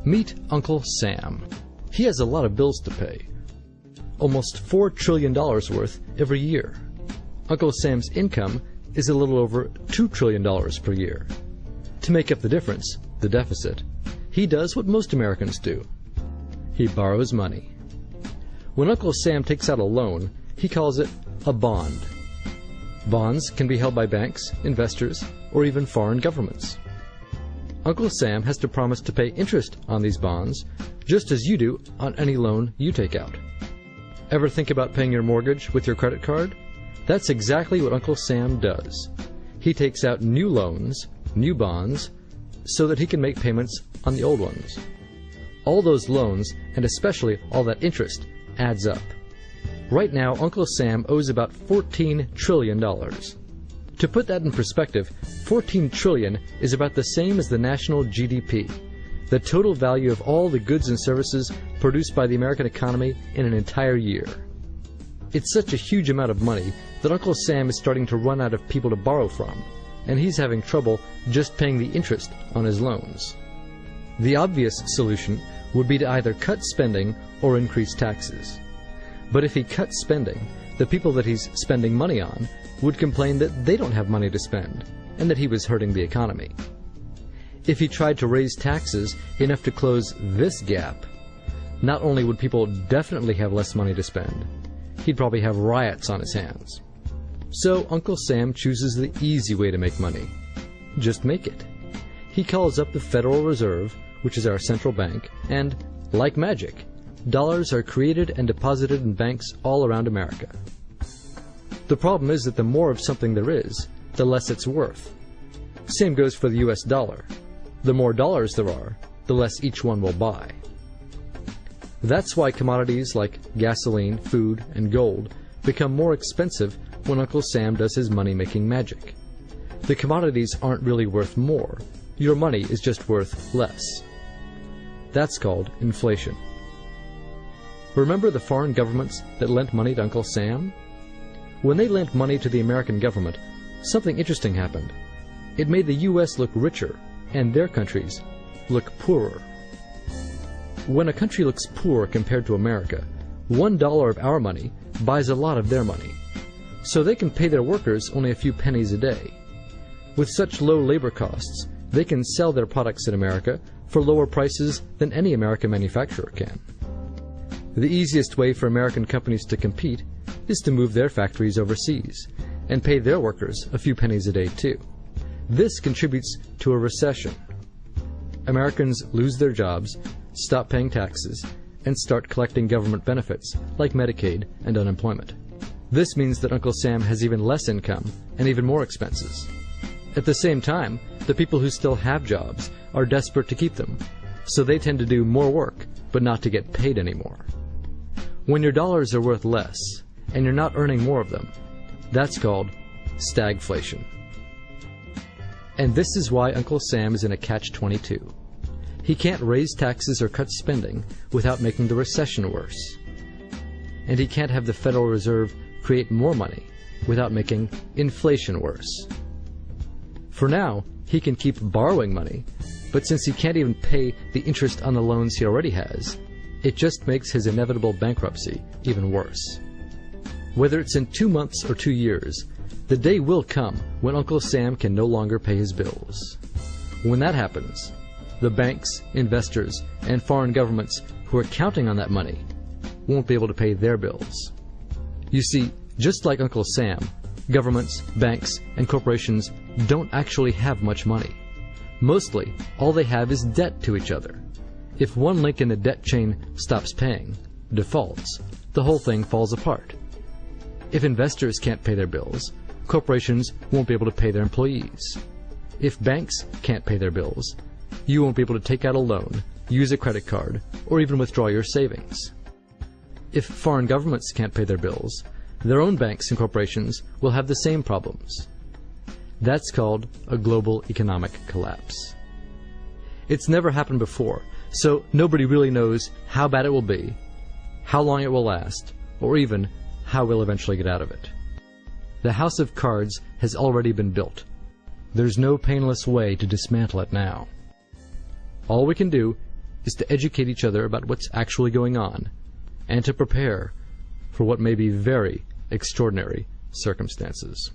Meet Uncle Sam. He has a lot of bills to pay. Almost $4 trillion worth every year. Uncle Sam's income is a little over $2 trillion per year. To make up the difference, the deficit, he does what most Americans do. He borrows money. When Uncle Sam takes out a loan, he calls it a bond. Bonds can be held by banks, investors, or even foreign governments. Uncle Sam has to promise to pay interest on these bonds, just as you do on any loan you take out. Ever think about paying your mortgage with your credit card? That's exactly what Uncle Sam does. He takes out new loans, new bonds, so that he can make payments on the old ones. All those loans, and especially all that interest, adds up. Right now, Uncle Sam owes about $14 trillion. To put that in perspective, $14 trillion is about the same as the national GDP, the total value of all the goods and services produced by the American economy in an entire year. It's such a huge amount of money that Uncle Sam is starting to run out of people to borrow from, and he's having trouble just paying the interest on his loans. The obvious solution would be to either cut spending or increase taxes. But if he cuts spending, the people that he's spending money on would complain that they don't have money to spend, and that he was hurting the economy. If he tried to raise taxes enough to close this gap, not only would people definitely have less money to spend, he'd probably have riots on his hands. So Uncle Sam chooses the easy way to make money. Just make it. He calls up the Federal Reserve, which is our central bank, and, like magic, dollars are created and deposited in banks all around America. The problem is that the more of something there is, the less it's worth. Same goes for the US dollar. The more dollars there are, the less each one will buy. That's why commodities like gasoline, food, and gold become more expensive when Uncle Sam does his money-making magic. The commodities aren't really worth more. Your money is just worth less. That's called inflation. Remember the foreign governments that lent money to Uncle Sam? When they lent money to the American government, something interesting happened. It made the U.S. look richer, and their countries look poorer. When a country looks poor compared to America, $1 of our money buys a lot of their money. So they can pay their workers only a few pennies a day. With such low labor costs, they can sell their products in America for lower prices than any American manufacturer can. The easiest way for American companies to compete is to move their factories overseas and pay their workers a few pennies a day too. This contributes to a recession. Americans lose their jobs, stop paying taxes, and start collecting government benefits like Medicaid and unemployment. This means that Uncle Sam has even less income and even more expenses. At the same time, the people who still have jobs are desperate to keep them, so they tend to do more work but not to get paid anymore. When your dollars are worth less and you're not earning more of them, that's called stagflation. And this is why Uncle Sam is in a catch-22. He can't raise taxes or cut spending without making the recession worse. And he can't have the Federal Reserve create more money without making inflation worse. For now, he can keep borrowing money, but since he can't even pay the interest on the loans he already has, it just makes his inevitable bankruptcy even worse. Whether it's in 2 months or 2 years, the day will come when Uncle Sam can no longer pay his bills. When that happens, the banks, investors, and foreign governments who are counting on that money won't be able to pay their bills. You see, just like Uncle Sam, governments, banks, and corporations don't actually have much money. Mostly, all they have is debt to each other. If one link in the debt chain stops paying, defaults, the whole thing falls apart. If investors can't pay their bills, corporations won't be able to pay their employees. If banks can't pay their bills, you won't be able to take out a loan, use a credit card, or even withdraw your savings. If foreign governments can't pay their bills, their own banks and corporations will have the same problems. That's called a global economic collapse. It's never happened before, so nobody really knows how bad it will be, how long it will last, or even how we'll eventually get out of it. The house of cards has already been built. There's no painless way to dismantle it now. All we can do is to educate each other about what's actually going on, and to prepare for what may be very extraordinary circumstances.